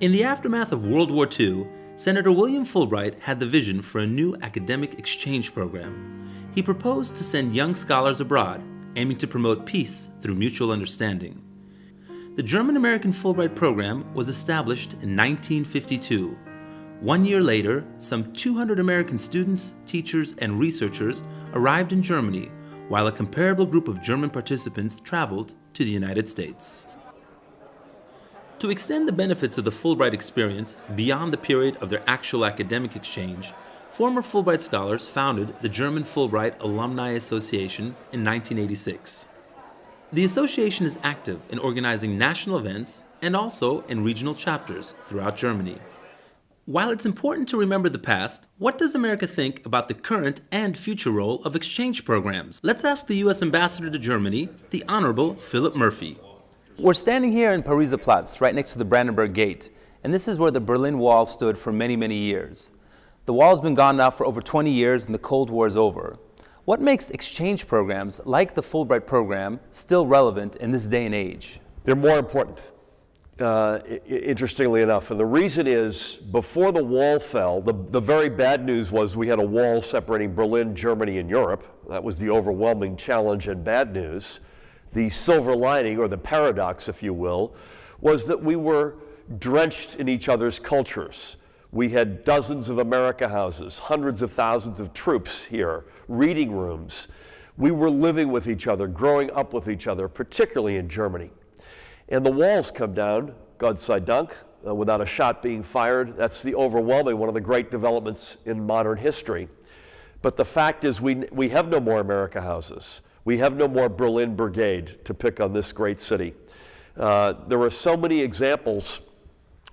In the aftermath of World War II, Senator William Fulbright had the vision for a new academic exchange program. He proposed to send young scholars abroad, aiming to promote peace through mutual understanding. The German-American Fulbright program was established in 1952. 1 year later, some 200 American students, teachers, and researchers arrived in Germany, while a comparable group of German participants traveled to the United States. To extend the benefits of the Fulbright experience beyond the period of their actual academic exchange, former Fulbright scholars founded the German Fulbright Alumni Association in 1986. The association is active in organizing national events and also in regional chapters throughout Germany. While it's important to remember the past, what does America think about the current and future role of exchange programs? Let's ask the U.S. Ambassador to Germany, the Honorable Philip Murphy. We're standing here in Pariser Platz, right next to the Brandenburg Gate, and this is where the Berlin Wall stood for many, many years. The wall's been gone now for over 20 years and the Cold War is over. What makes exchange programs like the Fulbright program still relevant in this day and age? They're more important, interestingly enough. And the reason is, before the wall fell, the very bad news was we had a wall separating Berlin, Germany, and Europe. That was the overwhelming challenge and bad news. The silver lining, or the paradox, if you will, was that we were drenched in each other's cultures. We had dozens of America houses, hundreds of thousands of troops here, reading rooms. We were living with each other, growing up with each other, particularly in Germany. And the walls come down, Gott sei Dank, without a shot being fired. That's the overwhelming, one of the great developments in modern history. But the fact is we have no more America houses. We have no more Berlin Brigade, to pick on this great city. There are so many examples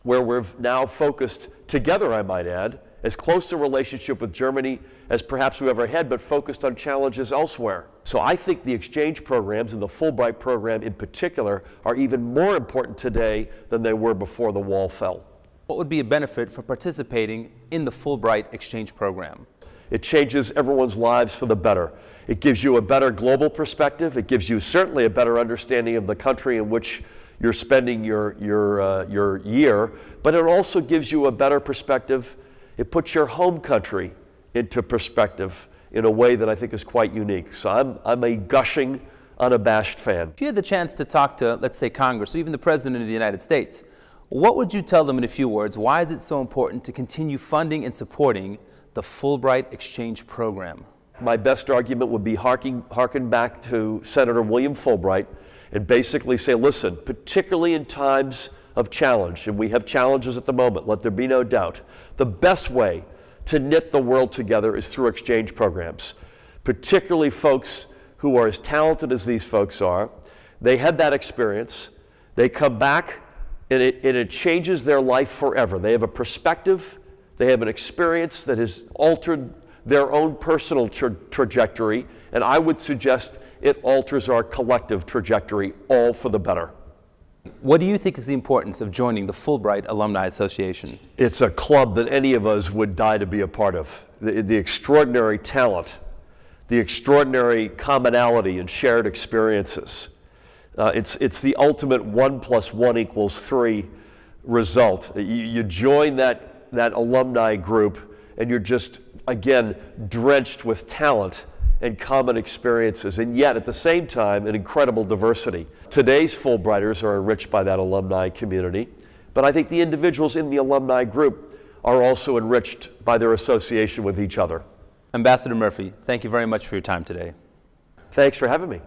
where we've now focused together, I might add, as close a relationship with Germany as perhaps we've ever had, but focused on challenges elsewhere. So I think the exchange programs, and the Fulbright program in particular, are even more important today than they were before the wall fell. What would be a benefit for participating in the Fulbright exchange program? It changes everyone's lives for the better. It gives you a better global perspective. It gives you certainly a better understanding of the country in which you're spending your year, but it also gives you a better perspective. It puts your home country into perspective in a way that I think is quite unique. So I'm a gushing, unabashed fan. If you had the chance to talk to, let's say, Congress, or even the President of the United States, what would you tell them in a few words? Why is it so important to continue funding and supporting the Fulbright exchange program? My best argument would be harken back to Senator William Fulbright and basically say, listen, particularly in times of challenge, and we have challenges at the moment, let there be no doubt, the best way to knit the world together is through exchange programs, particularly folks who are as talented as these folks are. They had that experience, they come back, and it changes their life forever. They have a perspective, they have an experience that has altered their own personal trajectory, and I would suggest it alters our collective trajectory, all for the better. What do you think is the importance of joining the Fulbright Alumni Association? It's a club that any of us would die to be a part of. The extraordinary talent, the extraordinary commonality and shared experiences. It's the ultimate 1 + 1 = 3 result. You join that alumni group and you're just, again, drenched with talent and common experiences, and yet at the same time an incredible diversity. Today's Fulbrighters are enriched by that alumni community, but I think the individuals in the alumni group are also enriched by their association with each other. Ambassador Murphy, thank you very much for your time today. Thanks for having me.